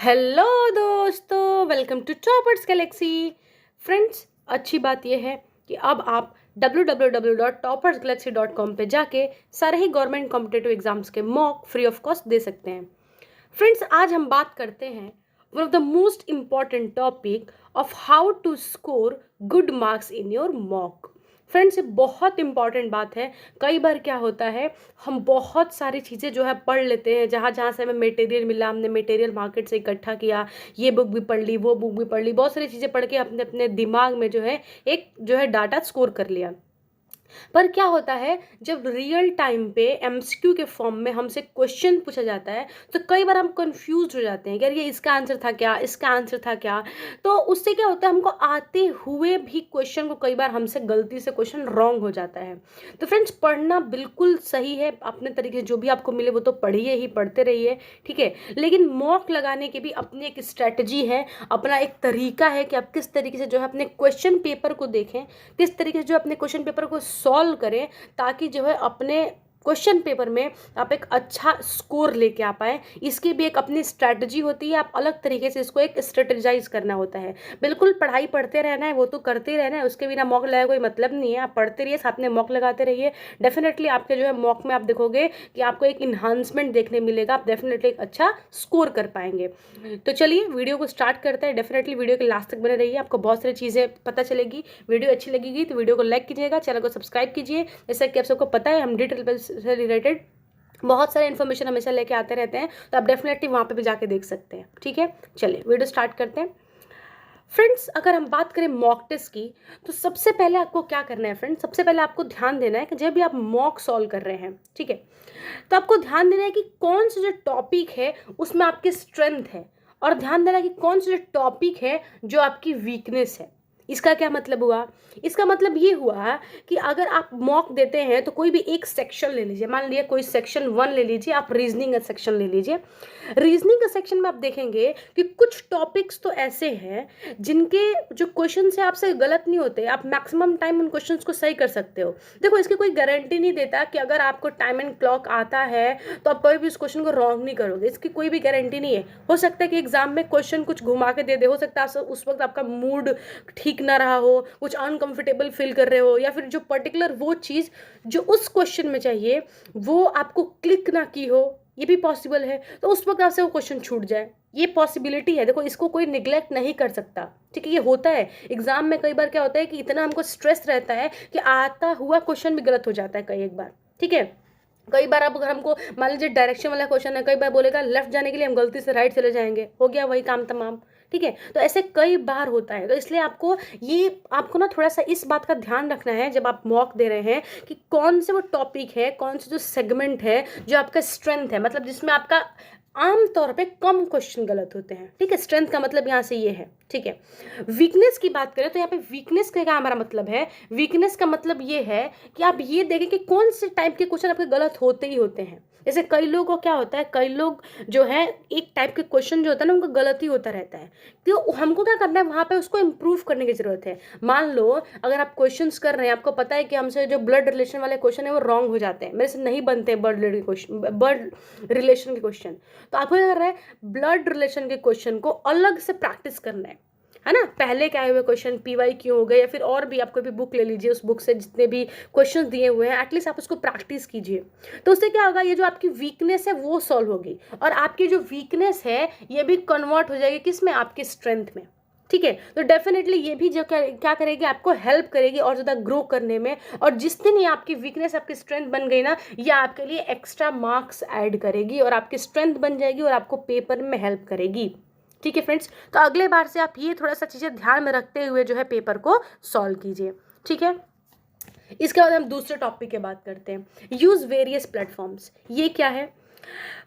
Hello दोस्तों, welcome to Toppers Galaxy. Friends, अच्छी बात यह है कि अब आप www.toppersgalaxy.com पे जाके सारे ही गवर्नमेंट कॉम्पिटेटिव एग्जाम्स के मॉक फ्री ऑफ कॉस्ट दे सकते हैं। फ्रेंड्स, आज हम बात करते हैं one of the most important topic of how to score good marks in your mock. Friends, ये बहुत इंपॉर्टेंट बात है। कई बार क्या होता है, हम बहुत सारी चीज़ें जो है पढ़ लेते हैं, जहाँ जहाँ से हमें मटेरियल मिला हमने मटेरियल मार्केट से इकट्ठा किया, ये बुक भी पढ़ ली, वो बुक भी पढ़ ली, बहुत सारी चीज़ें पढ़ के अपने अपने दिमाग में जो है एक जो है डाटा स्कोर कर लिया। पर क्या होता है, जब रियल टाइम पे एमसीक्यू के फॉर्म में हमसे क्वेश्चन पूछा जाता है तो कई बार हम कंफ्यूज हो जाते हैं कि यार ये इसका आंसर था क्या, इसका आंसर था क्या। तो उससे क्या होता है, हमको आते हुए भी क्वेश्चन को कई बार हमसे गलती से क्वेश्चन रॉन्ग हो जाता है। तो फ्रेंड्स, पढ़ना बिल्कुल सही है, अपने तरीके से जो भी आपको मिले वो तो पढ़िए ही, पढ़ते रहिए, ठीक है। लेकिन मॉक लगाने की भी अपनी एक स्ट्रैटेजी है, अपना एक तरीका है कि आप किस तरीके से जो है अपने क्वेश्चन पेपर को देखें, किस तरीके से जो अपने क्वेश्चन पेपर को सॉल्व करें, ताकि जो है अपने क्वेश्चन पेपर में आप एक अच्छा स्कोर लेके आ पाए। इसकी भी एक अपनी स्ट्रैटेजी होती है, आप अलग तरीके से इसको एक स्ट्रेटेजाइज करना होता है। बिल्कुल पढ़ाई पढ़ते रहना है, वो तो करते रहना है, उसके बिना मॉक लगाए कोई मतलब नहीं है। आप पढ़ते रहिए, साथ में मॉक लगाते रहिए। डेफिनेटली आपके जो है मॉक में आप देखोगे कि आपको एक इन्हांसमेंट देखने मिलेगा, आप डेफिनेटली एक अच्छा स्कोर कर पाएंगे। तो चलिए वीडियो को स्टार्ट करते हैं। डेफिनेटली वीडियो के लास्ट तक बने रहिए, आपको बहुत सारी चीज़ें पता चलेगी। वीडियो अच्छी लगेगी तो वीडियो को लाइक कीजिएगा, चैनल को सब्सक्राइब कीजिए। जैसा कि आप सबको पता है, हम डिटेल से रिलेटेड बहुत सारे इन्फॉर्मेशन हमेशा लेके आते रहते हैं, तो आप डेफिनेटली वहाँ पे भी जाके देख सकते हैं, ठीक है। चलिए वीडियो स्टार्ट करते हैं। फ्रेंड्स, अगर हम बात करें मॉक टेस्ट की, तो सबसे पहले आपको क्या करना है फ्रेंड्स, सबसे पहले आपको ध्यान देना है कि जब भी आप मॉक सॉल्व कर रहे हैं, ठीक है, तो आपको ध्यान देना है कि कौन सा जो टॉपिक है उसमें आपकी स्ट्रेंथ है, और ध्यान देना कि कौन सा जो टॉपिक है जो आपकी वीकनेस है। इसका क्या मतलब हुआ? इसका मतलब ये हुआ कि अगर आप मॉक देते हैं तो कोई भी एक सेक्शन ले लीजिए, मान लीजिए कोई सेक्शन 1 ले लीजिए, आप रीजनिंग का सेक्शन ले लीजिए। रीजनिंग का सेक्शन में आप देखेंगे कि कुछ टॉपिक्स तो ऐसे हैं जिनके जो क्वेश्चन है आपसे गलत नहीं होते, आप मैक्सिमम टाइम उन क्वेश्चन को सही कर सकते हो। देखो, इसकी कोई गारंटी नहीं देता कि अगर आपको टाइम एंड क्लॉक आता है तो आप कभी भी उस क्वेश्चन को रॉन्ग नहीं करोगे, इसकी कोई भी गारंटी नहीं है। हो सकता है कि एग्जाम में क्वेश्चन कुछ घुमा के दे हो सकता है उस वक्त आपका मूड ठीक ना रहा हो, कुछ अनकंफर्टेबल फील कर रहे हो, या फिर जो पर्टिकुलर वो चीज़ जो उस क्वेश्चन में चाहिए वो आपको क्लिक ना की हो, ये भी पॉसिबल है। तो उस वक्त आपसे वो क्वेश्चन छूट जाए, ये पॉसिबिलिटी है। देखो, इसको कोई निगलेक्ट नहीं कर सकता, ठीक है, ये होता है। एग्जाम में कई बार क्या होता है कि इतना हमको स्ट्रेस रहता है कि आता हुआ क्वेश्चन भी गलत हो जाता है कई एक बार, ठीक है। कई बार अब अगर हमको मान लीजिए डायरेक्शन वाला क्वेश्चन है, कई बार बोलेगा लेफ्ट जाने के लिए, हम गलती से राइट चले जाएंगे, हो गया वही काम तमाम, ठीक है। तो ऐसे कई बार होता है, तो इसलिए आपको ना थोड़ा सा इस बात का ध्यान रखना है जब आप मॉक दे रहे हैं कि कौन से वो टॉपिक है, कौन से जो सेगमेंट है जो आपका स्ट्रेंथ है, मतलब जिसमें आपका आमतौर पे कम क्वेश्चन गलत होते हैं, ठीक है। स्ट्रेंथ का मतलब यहाँ से ये है, ठीक है। वीकनेस की बात करें तो यहाँ पे वीकनेस का क्या हमारा मतलब है, वीकनेस का मतलब ये है कि आप ये देखें कि कौन से टाइप के क्वेश्चन आपके गलत होते ही होते हैं। जैसे कई लोगों को क्या होता है, कई लोग जो है एक टाइप के क्वेश्चन जो होता है ना उनका गलत ही होता रहता है, तो हमको क्या करना है, वहाँ पे उसको इम्प्रूव करने की जरूरत है। मान लो अगर आप क्वेश्चंस कर रहे हैं, आपको पता है कि हमसे जो ब्लड रिलेशन वाले क्वेश्चन है वो रॉन्ग हो जाते हैं, मेरे से नहीं बनते हैं ब्लड रिलेशन के क्वेश्चन। तो आपको क्या करना है, ब्लड रिलेशन के क्वेश्चन को अलग से प्रैक्टिस करना है ना। पहले के आए हुए क्वेश्चन PYQ हो गए, या फिर और भी आप कोई भी बुक ले लीजिए, उस बुक से जितने भी क्वेश्चंस दिए हुए हैं एटलीस्ट आप उसको प्रैक्टिस कीजिए। तो उससे क्या होगा, ये जो आपकी वीकनेस है वो सॉल्व होगी, और आपकी जो वीकनेस है ये भी कन्वर्ट हो जाएगी किस में, आपकी स्ट्रेंथ में, ठीक है। तो डेफिनेटली ये भी जो क्या करेगी, आपको हेल्प करेगी और ज़्यादा ग्रो करने में। और जिस दिन ये आपकी वीकनेस आपकी स्ट्रेंथ बन गई ना, ये आपके लिए एक्स्ट्रा मार्क्स ऐड करेगी और आपकी स्ट्रेंथ बन जाएगी और आपको पेपर में हेल्प करेगी, ठीक है फ्रेंड्स। तो अगले बार से आप ये थोड़ा सा चीज़ें ध्यान में रखते हुए जो है पेपर को सॉल्व कीजिए, ठीक है। इसके बाद हम दूसरे टॉपिक की बात करते हैं, यूज़ वेरियस प्लेटफॉर्म्स। ये क्या है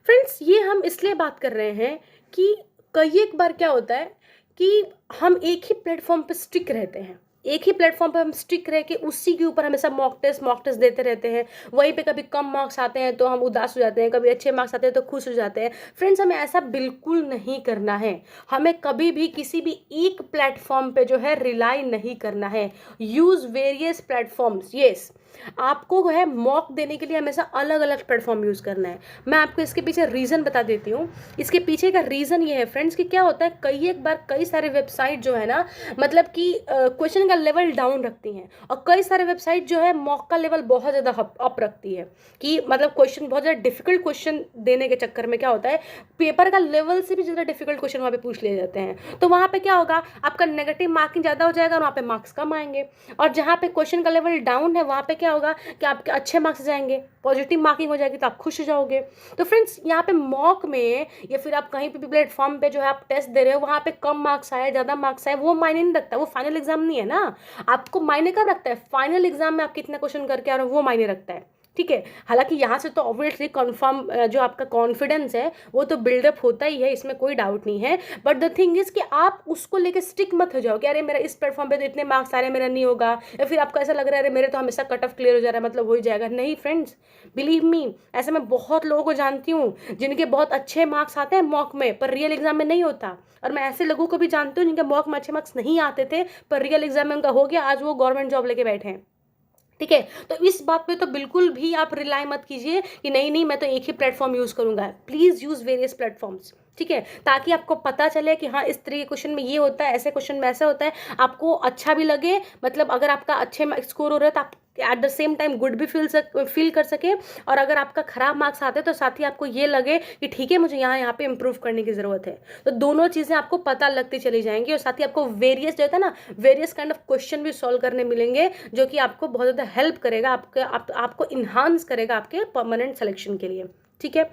फ्रेंड्स, ये हम इसलिए बात कर रहे हैं कि कई एक बार क्या होता है कि हम एक ही प्लेटफॉर्म पे स्टिक रहते हैं, एक ही प्लेटफॉर्म पे हम स्टिक रह के उसी के ऊपर हमेशा मॉक टेस्ट देते रहते हैं। वहीं पे कभी कम मार्क्स आते हैं तो हम उदास हो जाते हैं, कभी अच्छे मार्क्स आते हैं तो खुश हो जाते हैं। फ्रेंड्स, हमें ऐसा बिल्कुल नहीं करना है, हमें कभी भी किसी भी एक प्लेटफॉर्म पे जो है रिलाई नहीं करना है। Use various platforms, yes. आपको है मॉक देने के लिए हमेशा अलग अलग प्लेटफॉर्म यूज़ करना है। मैं आपको इसके पीछे रीज़न बता देती हूँ। इसके पीछे का रीज़न ये है फ्रेंड्स कि क्या होता है, कई एक बार कई सारे वेबसाइट जो है ना, मतलब कि क्वेश्चन का लेवल डाउन रखती हैं, और कई सारे वेबसाइट जो है मॉक का लेवल बहुत ज़्यादा अप रखती है, कि मतलब क्वेश्चन बहुत ज़्यादा डिफिकल्ट क्वेश्चन देने के चक्कर में क्या होता है, पेपर का लेवल से भी ज़्यादा डिफिकल्ट क्वेश्चन वहाँ पे पूछ लिए जाते हैं। तो वहाँ पे क्या होगा, आपका नेगेटिव मार्किंग ज़्यादा हो जाएगा और वहाँ पे मार्क्स कम आएंगे। और जहाँ पे क्वेश्चन का लेवल डाउन है वहाँ पे क्या होगा कि आपके अच्छे मार्क्स जाएंगे, पॉजिटिव मार्किंग हो जाएगी, तो आप खुश हो जाओगे। तो फ्रेंड्स यहाँ पे मॉक में या फिर आप कहीं भी प्लेटफॉर्म पे जो है आप टेस्ट दे रहे हो, वहाँ पे कम मार्क्स आए ज़्यादा मार्क्स आए वो मायने नहीं रखता, वो फाइनल एग्जाम नहीं है ना। आपको मायने कब रखता है, फाइनल एग्जाम में आप कितना क्वेश्चन करके आ रहे हो वो मायने रखता है। ठीक है, हालांकि यहाँ से तो ऑब्वियसली कन्फर्म जो आपका कॉन्फिडेंस है वो तो बिल्डअप होता ही है, इसमें कोई डाउट नहीं है। बट द थिंग इज कि आप उसको लेके स्टिक मत हो जाओ कि अरे मेरा इस प्लेटफॉर्म पे तो इतने मार्क्स आ रहे हैं, मेरा नहीं होगा, या फिर आपको ऐसा लग रहा है अरे मेरे तो हमेशा कट ऑफ क्लियर हो जा रहा है मतलब हो ही जाएगा। नहीं फ्रेंड्स, बिलीव मी, ऐसे मैं बहुत लोगों को जानती हूँ जिनके बहुत अच्छे मार्क्स आते हैं मॉक में पर रियल एग्जाम में नहीं होता। और मैं ऐसे लोगों को भी जानती हूँ जिनके मॉक में अच्छे मार्क्स नहीं आते थे पर रियल एग्जाम में उनका हो गया, आज वो गवर्नमेंट जॉब लेके बैठे हैं। ठीक है, तो इस बात पे तो बिल्कुल भी आप रिलाई मत कीजिए कि नहीं नहीं मैं तो एक ही प्लेटफॉर्म यूज़ करूंगा। Please use various platforms. ठीक है, ताकि आपको पता चले कि हाँ इस तरह के क्वेश्चन में ये होता है, ऐसे क्वेश्चन में ऐसा होता है, आपको अच्छा भी लगे, मतलब अगर आपका अच्छे स्कोर हो रहा है तो आप at the same time good भी फील कर सके, और अगर आपका खराब मार्क्स आते हैं तो साथ ही आपको ये लगे कि ठीक है मुझे यहाँ पे इम्प्रूव करने की ज़रूरत है। तो दोनों चीज़ें आपको पता लगती चली जाएंगी, और साथ ही आपको वेरियस जो होता है ना, वेरियस काइंड ऑफ क्वेश्चन भी सॉल्व करने मिलेंगे जो कि आपको बहुत ज़्यादा हेल्प करेगा, आपको इन्हांस करेगा आपके परमानेंट सिलेक्शन के लिए। ठीक है,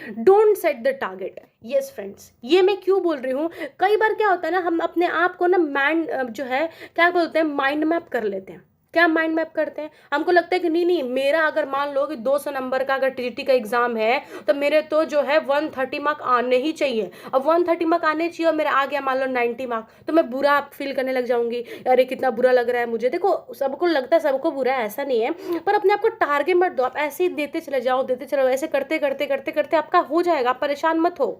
don't set the target. Yes friends, ये मैं क्यों बोल रही हूँ, कई बार क्या होता है ना, हम अपने आप को ना जो है क्या बोलते हैं, माइंड मैप कर लेते हैं। क्या माइंड मैप करते हैं, हमको लगता है कि नहीं नहीं मेरा अगर मान लो कि 200 नंबर का अगर टीजीटी का एग्जाम है तो मेरे तो जो है 130 मार्क आने ही चाहिए। अब 130 मार्क आने चाहिए और मेरा आ गया मान लो 90 मार्क, तो मैं बुरा फील करने लग जाऊंगी, अरे कितना बुरा लग रहा है मुझे। देखो सबको लगता है सबको बुरा है, ऐसा नहीं है, पर अपने आप को टारगेट मत दो, आप ऐसे ही देते चले जाओ देते चले जाओ, ऐसे करते करते करते करते आपका हो जाएगा, आप परेशान मत हो।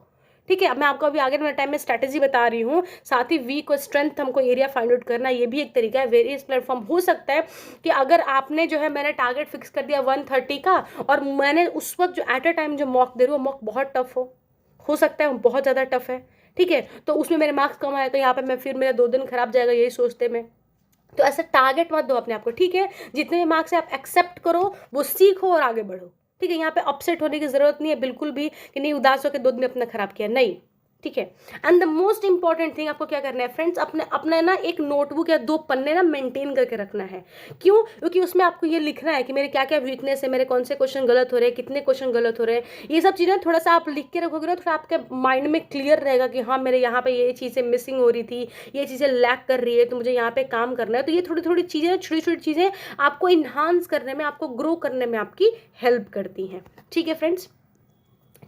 ठीक है, मैं आपको अभी आगे वाले टाइम में स्ट्रैटेजी बता रही हूँ, साथ ही वीक और स्ट्रेंथ हमको एरिया फाइंड आउट करना, ये भी एक तरीका है। वेरियस प्लेटफॉर्म हो सकता है कि अगर आपने जो है मैंने टारगेट फिक्स कर दिया 130 का, और मैंने उस वक्त जो एट अ टाइम जो मॉक दे रही हूँ मॉक बहुत टफ हो सकता है बहुत ज़्यादा टफ है। ठीक है, तो उसमें मेरे मार्क्स कम आए तो यहाँ पे मैं फिर मेरा 2 दिन खराब जाएगा यही सोचते में। तो ऐसा टारगेट मत दो अपने आप को। ठीक है, जितने भी मार्क्स है आप एक्सेप्ट करो, वो सीखो और आगे बढ़ो। ठीक है, यहाँ पे अपसेट होने की जरूरत नहीं है बिल्कुल भी कि नहीं उदास होकर 2 दिन अपना खराब किया, नहीं। ठीक है, and the most important thing आपको क्या करना है फ्रेंड्स, अपने ना एक नोटबुक या 2 पन्ने ना मेंटेन करके रखना है। क्यों, क्योंकि उसमें आपको ये लिखना है कि मेरे क्या क्या वीकनेस है, मेरे कौन से क्वेश्चन गलत हो रहे हैं, कितने क्वेश्चन गलत हो रहे हैं। ये सब चीज़ें थोड़ा सा आप लिख के रखोगे ना, थोड़ा आपके माइंड में क्लियर रहेगा कि हाँ मेरे यहाँ पे ये चीज़ें मिसिंग हो रही थी, ये चीज़ें लैक कर रही है, तो मुझे यहाँ पे काम करना है। तो ये थोड़ी थोड़ी चीज़ें, छोटी छोटी चीज़ें आपको इन्हांस करने में, आपको ग्रो करने में आपकी हेल्प करती हैं। ठीक है फ्रेंड्स,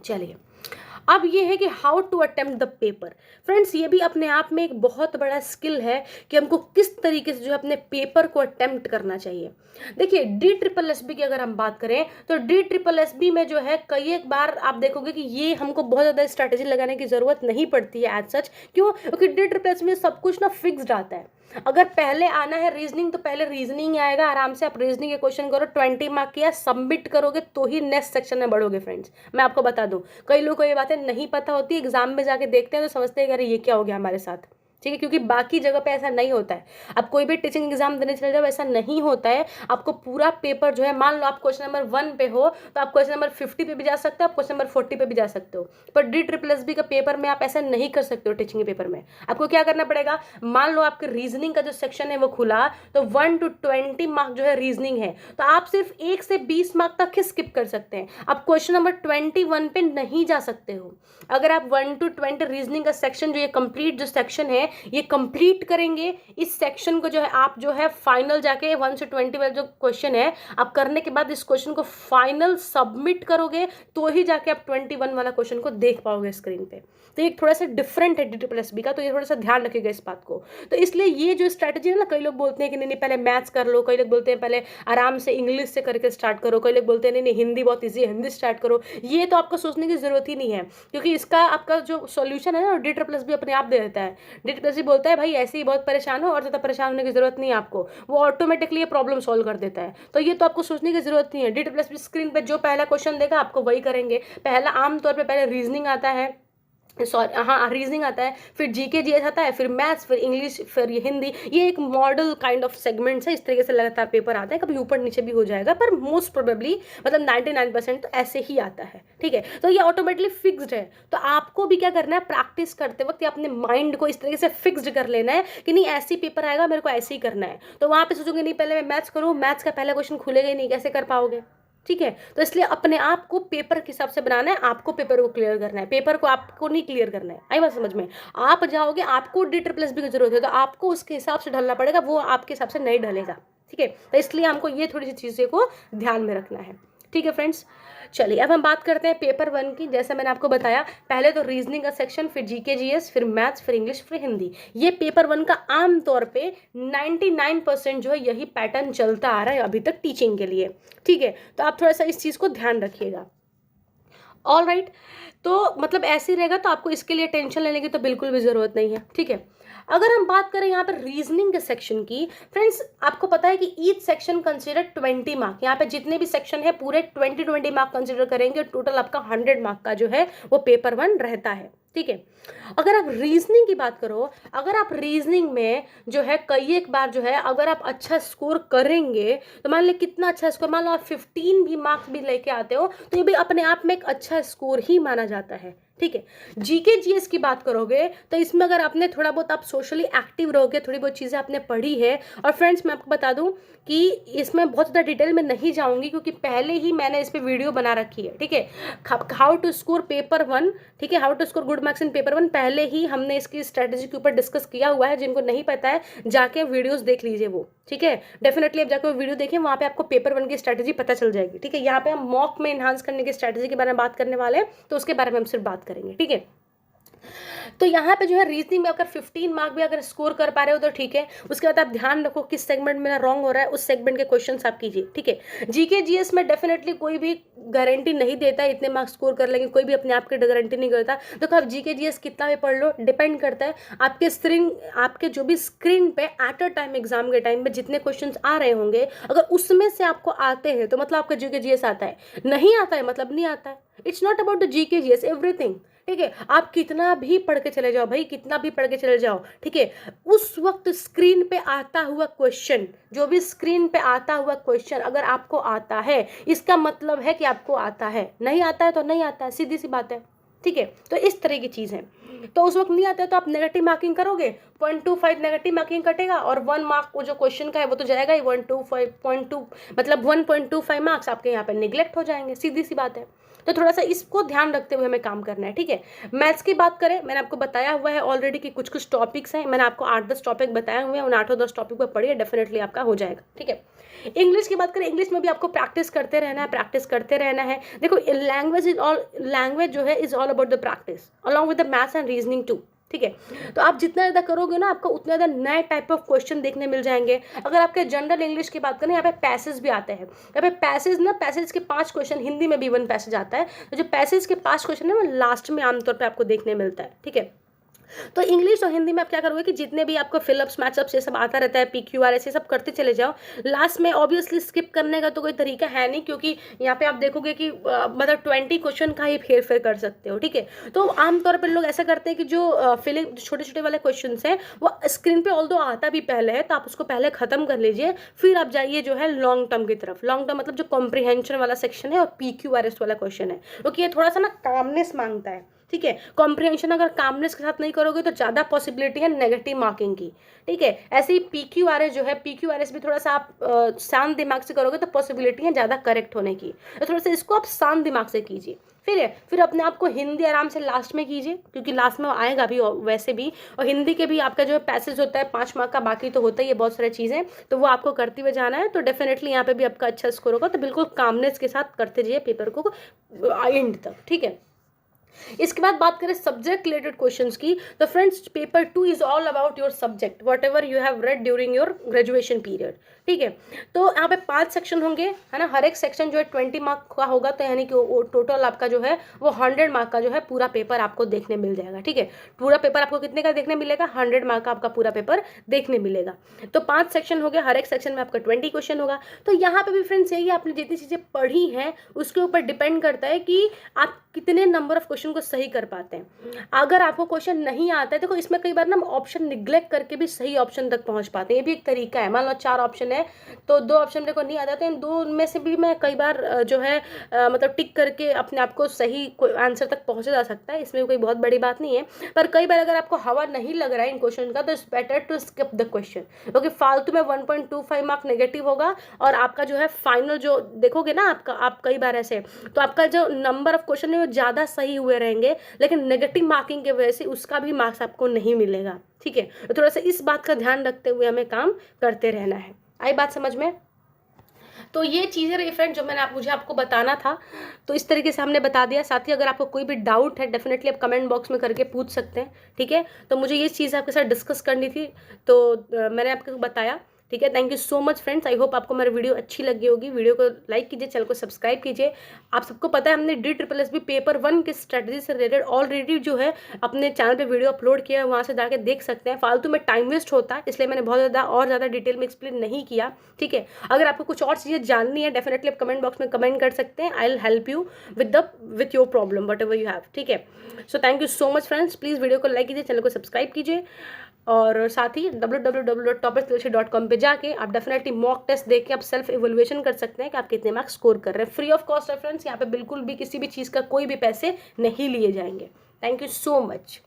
चलिए अब ये है कि how to attempt the paper. Friends ये भी अपने आप में एक बहुत बड़ा स्किल है कि हमको किस तरीके से जो है अपने पेपर को अटेम्प्ट करना चाहिए। देखिए DSSB की अगर हम बात करें तो DSSB में जो है कई एक बार आप देखोगे कि ये हमको बहुत ज़्यादा स्ट्रैटेजी लगाने की ज़रूरत नहीं पड़ती है एज सच। क्यों, क्योंकि DSSB में सब कुछ ना फिक्स्ड आता है। अगर पहले आना है रीजनिंग तो पहले रीजनिंग आएगा, आराम से आप रीजनिंग के क्वेश्चन करो, 20 मार्क किया सबमिट करोगे तो ही नेक्स्ट सेक्शन में बढ़ोगे। फ्रेंड्स मैं आपको बता दूं, कई लोगों को ये बातें नहीं पता होती, एग्जाम में जाके देखते हैं तो समझते हैं कि अरे ये क्या हो गया हमारे साथ। ठीक है, क्योंकि बाकी जगह पे ऐसा नहीं होता है। आप कोई भी टीचिंग एग्जाम देने चले जाओ ऐसा नहीं होता है। आपको पूरा पेपर जो है, मान लो आप क्वेश्चन नंबर 1 पे हो तो आप क्वेश्चन नंबर 50 पे भी जा सकते हो, आप क्वेश्चन नंबर 40 पे भी जा सकते हो। पर DSSB का पेपर में आप ऐसा नहीं कर सकते हो। टीचिंग के पेपर में आपको क्या करना पड़ेगा, मान लो आपके रीजनिंग का जो सेक्शन है वो खुला तो 1 to 20 मार्क जो है रीजनिंग है, तो आप सिर्फ 1 से 20 मार्क तक ही स्किप कर सकते हैं। आप क्वेश्चन नंबर 21 पे नहीं जा सकते हो। अगर आप 1 to 20 रीजनिंग का सेक्शन जो ये कंप्लीट जो सेक्शन है ये कंप्लीट करेंगे, इस सेक्शन को जो है आप जो है फाइनल जाके 1 से 20 वाला जो क्वेश्चन है आप करने के बाद इस क्वेश्चन को फाइनल सबमिट करोगे तो ही जाके आप 21 वाला क्वेश्चन को देख पाओगे स्क्रीन पे। तो ये थोड़ा सा डिफरेंट है DSSB का, तो ये थोड़ा सा ध्यान रखिएगा इस बात को। तो इसलिए ये जो स्ट्रैटेजी है ना, कई लोग बोलते हैं कि नहीं नहीं पहले मैथ्स कर लो, कई लोग बोलते हैं पहले आराम से इंग्लिश से करके स्टार्ट करो, कई लोग बोलते हैं नहीं नहीं हिंदी बहुत ईजी है हिंदी स्टार्ट करो। ये तो आपको सोचने की जरूरत ही नहीं है, क्योंकि इसका आपका जो सॉल्यूशन है ना DSSB अपने आप दे देता है। DSSB बोलता है भाई ऐसे ही बहुत परेशान हो और ज़्यादा परेशान होने की जरूरत नहीं है आपको, वो ऑटोमेटिकली ये प्रॉब्लम सॉल्व कर देता है। तो ये तो आपको सोचने की जरूरत नहीं है। DSSB स्क्रीन पे जो पहला क्वेश्चन देगा आपको वही करेंगे। पहला आमतौर पर पहले रीजनिंग आता है, सॉरी हाँ रीजनिंग आता है, फिर जीके जीएस आता है, फिर मैथ्स, फिर इंग्लिश, फिर ये हिंदी। ये एक मॉडल काइंड ऑफ सेगमेंट्स है, इस तरीके से लगातार पेपर आता है। कभी ऊपर नीचे भी हो जाएगा पर मोस्ट प्रोबेबली मतलब 99% तो ऐसे ही आता है, ठीक है। तो ये ऑटोमेटिकली फिक्स्ड है। तो आपको भी क्या करना है, प्रैक्टिस करते वक्त या अपने माइंड को इस तरीके से फिक्स्ड कर लेना है कि नहीं ऐसे ही पेपर आएगा, मेरे को ऐसे ही करना है। तो वहाँ पे सोचोगे नहीं पहले मैं मैथ्स करूँ, मैथ्स का पहला क्वेश्चन खुलेगा ही नहीं, कैसे कर पाओगे, ठीक है। तो इसलिए अपने आप को पेपर के हिसाब से बनाना है, आपको पेपर को क्लियर करना है, पेपर को आपको नहीं क्लियर करना है। आई बात समझ में? आप जाओगे, आपको DSSB की जरूरत है तो आपको उसके हिसाब से ढलना पड़ेगा, वो आपके हिसाब से नहीं ढलेगा, ठीक है। तो इसलिए हमको ये थोड़ी सी चीज़ें को ध्यान में रखना है, ठीक है फ्रेंड्स। चलिए अब हम बात करते हैं पेपर 1 की। जैसे मैंने आपको बताया पहले तो रीजनिंग का सेक्शन, फिर जीके जीएस, फिर मैथ्स, फिर इंग्लिश, फिर हिंदी। ये पेपर 1 का आम तौर पे 99% जो है यही पैटर्न चलता आ रहा है अभी तक टीचिंग के लिए, ठीक है। तो आप थोड़ा सा इस चीज़ को ध्यान रखिएगा। ऑल राइट, तो मतलब ऐसे ही रहेगा, तो आपको इसके लिए टेंशन लेने की तो बिल्कुल भी ज़रूरत नहीं है, ठीक है। अगर हम बात करें यहाँ पर रीजनिंग के सेक्शन की, फ्रेंड्स आपको पता है कि ईच सेक्शन कंसिडर 20 मार्क। यहाँ पे जितने भी सेक्शन है पूरे 20 मार्क कंसिडर करेंगे, टोटल आपका 100 मार्क का जो है वो पेपर 1 रहता है, ठीक है। अगर आप रीजनिंग की बात करो, अगर आप रीजनिंग में जो है कई एक बार जो है अगर आप अच्छा स्कोर करेंगे तो मान लीजिए कितना अच्छा स्कोर, मान लो आप 15 भी मार्क्स भी लेके आते हो तो ये भी अपने आप में एक अच्छा स्कोर ही माना जाता है, ठीक है। जीके जीएस की बात करोगे तो इसमें अगर आपने थोड़ा बहुत आप सोशली एक्टिव रहोगे, थोड़ी बहुत चीज़ें आपने पढ़ी है, और फ्रेंड्स मैं आपको बता दूं कि इसमें बहुत ज़्यादा डिटेल में नहीं जाऊंगी क्योंकि पहले ही मैंने इस पर वीडियो बना रखी है, ठीक है। हाउ टू स्कोर पेपर 1, ठीक है, how to score good marks in paper 1, पहले ही हमने इसकी स्ट्रेटेजी के ऊपर डिस्कस किया हुआ है। जिनको नहीं पता है जाके वीडियोस देख लीजिए वो, ठीक है। डेफिनेटली आप जाकर वीडियो देखें, वहाँ पे आपको पेपर 1 की स्ट्रेटेजी पता चल जाएगी, ठीक है। यहाँ पे हम मॉक में इन्हांस करने की स्ट्रेटेजी के बारे में बात करने वाले हैं, तो उसके बारे में हम सिर्फ बात करेंगे, ठीक है। तो यहाँ पे जो है रीजनिंग में अगर 15 मार्क भी अगर स्कोर कर पा रहे हो तो ठीक है। उसके बाद आप ध्यान रखो किस सेगमेंट में रॉन्ग हो रहा है, उस सेगमेंट के क्वेश्चंस आप कीजिए, ठीक है। जीके जीएस में डेफिनेटली कोई भी गारंटी नहीं देता है इतने मार्क्स स्कोर कर लेंगे, कोई भी अपने आप की गारंटी नहीं करता। देखो आप जीके जीएस कितना भी पढ़ लो, डिपेंड करता है आपके जो भी स्क्रीन पे एट अ टाइम एग्जाम के टाइम में जितने क्वेश्चन आ रहे होंगे, अगर उसमें से आपको आते हैं तो मतलब आपका जीके जीएस आता है, नहीं आता है मतलब नहीं आता है। It's not about the GK GS everything, ठीक है। आप कितना भी पढ़ के चले जाओ भाई, कितना भी पढ़ के चले जाओ, ठीक है, उस वक्त स्क्रीन पे आता हुआ क्वेश्चन, जो भी स्क्रीन पे आता हुआ क्वेश्चन अगर आपको आता है इसका मतलब है कि आपको आता है, नहीं आता है तो नहीं आता है, सीधी सी बात है, ठीक है। तो इस तरह की चीज़ है। तो उस वक्त नहीं आता है तो आप नेगेटिव मार्किंग करोगे, 0.25 नेगेटिव मार्किंग कटेगा और 1 मार्क वो जो क्वेश्चन का है वो तो जाएगा ही, 125.2 मतलब 1.25 मार्क्स आपके यहाँ पे निगलेक्ट हो जाएंगे, सीधी सी बात है। तो थोड़ा सा इसको ध्यान रखते हुए हमें काम करना है, ठीक है। मैथ्स की बात करें, मैंने आपको बताया हुआ है ऑलरेडी कि कुछ कुछ टॉपिक्स हैं, मैंने आपको 8-10 टॉपिक बताए हुए हैं, उन 8-10 टॉपिक पर पढ़िए, डेफिनेटली आपका हो जाएगा, ठीक है। इंग्लिश की बात करें, इंग्लिश में भी आपको प्रैक्टिस करते रहना है, प्रैक्टिस करते रहना है। देखो लैंग्वेज जो है is all about the practice along with the maths and reasoning too, ठीक है। तो आप जितना ज़्यादा करोगे ना आपको उतना ज़्यादा नए टाइप ऑफ क्वेश्चन देखने मिल जाएंगे। अगर आपके जनरल इंग्लिश की बात करें, यहाँ पे पैसेज भी आते हैं, यहाँ पे पैसेज के 5 क्वेश्चन, हिंदी में भी 1 पैसेज आता है, तो जो पैसेज के 5 क्वेश्चन है वो लास्ट में आमतौर पर आपको देखने मिलता है, ठीक है। तो इंग्लिश और हिंदी में आप क्या करोगे कि जितने भी आपको फिलअप्स मैचअप्स ये सब आता रहता है, PQRS ये सब करते चले जाओ। लास्ट में ऑब्वियसली स्किप करने का तो कोई तरीका है नहीं, क्योंकि यहाँ पे आप देखोगे कि मतलब 20 क्वेश्चन का ही फेर फेर कर सकते हो, ठीक है। तो आमतौर पर लोग ऐसा करते हैं कि जो फिलिंग छोटे छोटे वाले क्वेश्चन हैं वो स्क्रीन पर ऑल्दो आता भी पहले है, तो आप उसको पहले खत्म कर लीजिए, फिर आप जाइए जो है लॉन्ग टर्म की तरफ। लॉन्ग टर्म मतलब जो कॉम्प्रिहेंशन वाला सेक्शन है और PQRS वाला क्वेश्चन है, क्योंकि ये थोड़ा सा ना कामनेस मांगता है, ठीक है। कॉम्प्रिहेंशन अगर कामनेस के साथ नहीं करोगे तो ज़्यादा पॉसिबिलिटी है नेगेटिव मार्किंग की, ठीक है। ऐसे ही PQRS जो है, PQRS भी थोड़ा सा आप शांत दिमाग से करोगे तो पॉसिबिलिटी है ज़्यादा करेक्ट होने की, तो थोड़ा सा इसको आप शांत दिमाग से कीजिए। फिर अपने आप को हिंदी आराम से लास्ट में कीजिए, क्योंकि लास्ट में आएगा भी वैसे भी, और हिंदी के भी आपका जो पैसेज होता है 5 मार्क का, बाकी तो होता ही है बहुत सारी चीज़ें, तो वो आपको करते हुए जाना है। तो डेफिनेटली यहाँ पे भी आपका अच्छा स्कोर होगा, तो बिल्कुल कामनेस के साथ करते जाइए पेपर को एंड तक, ठीक है। इसके बाद बात करें सब्जेक्ट रिलेटेड क्वेश्चंस की, तो friends paper 2 is all about your subject what ever you have read during your graduation period, ठीक है। तो यहाँ पे 5 सेक्शन होंगे, है ना, हर एक सेक्शन जो है 20 मार्क का होगा, तो यानी कि टोटल आपका जो है वो 100 मार्क का जो है पूरा पेपर आपको देखने मिल जाएगा, ठीक है। पूरा पेपर आपको कितने का देखने मिलेगा, 100 मार्क का आपका पूरा पेपर देखने मिलेगा। तो 5 सेक्शन हो गया, हर एक सेक्शन में आपका 20 क्वेश्चन होगा। तो यहाँ पे भी फ्रेंड्स यही, आपने जितनी चीज़ें पढ़ी हैं उसके ऊपर डिपेंड करता है कि आप कितने नंबर ऑफ क्वेश्चन को सही कर पाते हैं। अगर आपको क्वेश्चन नहीं आता है, देखो इसमें कई बार ना ऑप्शन निग्लेक्ट करके भी सही ऑप्शन तक पहुंच पाते हैं, ये भी एक तरीका है। मान लो 4 ऑप्शन है तो 2 ऑप्शन मेरे को नहीं आता, तो इन 2 में से भी मैं कई बार जो है मतलब टिक करके अपने आप को सही आंसर तक पहुंचा जा सकता है, इसमें कोई बहुत बड़ी बात नहीं है। पर कई बार अगर आपको हवा नहीं लग रहा है इन क्वेश्चन का, तो it's better to skip the question, क्योंकि फालतू में 1.25 मार्क नेगेटिव होगा, और आपका जो है फाइनल जो देखोगे ना आप कई बार ऐसे, तो आपका जो नंबर ऑफ क्वेश्चन है वो ज़्यादा सही हुए रहेंगे, लेकिन नेगेटिव मार्किंग की वजह से उसका भी मार्क्स आपको नहीं मिलेगा, ठीक है। तो थोड़ा सा इस बात का ध्यान रखते हुए हमें काम करते रहना है। आई बात समझ में? तो ये चीज़ें रही फ्रेंड जो मैंने मुझे आपको बताना था, तो इस तरीके से हमने बता दिया। साथ ही अगर आपको कोई भी डाउट है डेफिनेटली आप कमेंट बॉक्स में करके पूछ सकते हैं, ठीक है। तो मुझे ये चीज़ आपके साथ डिस्कस करनी थी, तो मैंने आपको बताया, ठीक है। Thank you so much friends, I hope आपको मेरी वीडियो अच्छी लगी होगी। वीडियो को लाइक कीजिए, चैनल को सब्सक्राइब कीजिए। आप सबको पता है हमने DSSB पेपर 1 के स्ट्रेटजी से रिलेटेड ऑलरेडी जो है अपने चैनल पे वीडियो अपलोड किया है, वहाँ से जाके देख सकते हैं। फालतू में टाइम वेस्ट होता है, इसलिए मैंने बहुत ज़्यादा डिटेल में एक्सप्लेन नहीं किया, ठीक है। अगर आपको कुछ और चीज़ें जाननी है डेफिनेटली आप कमेंट बॉक्स में कमेंट कर सकते हैं। I will help you with your problem what ever you have, ठीक है। So thank you so much friends, please video को लाइक कीजिए, चैनल को सब्सक्राइब कीजिए, और साथ ही www.topicstudiocy.com पे जाके आप डेफिनेटली मॉक टेस्ट देके आप सेल्फ इवोल्यूशन कर सकते हैं कि आप कितने मार्क्स स्कोर कर रहे हैं। फ्री ऑफ कॉस्ट रेफरेंस, यहाँ पे बिल्कुल भी किसी भी चीज़ का कोई भी पैसे नहीं लिए जाएंगे। Thank you so much.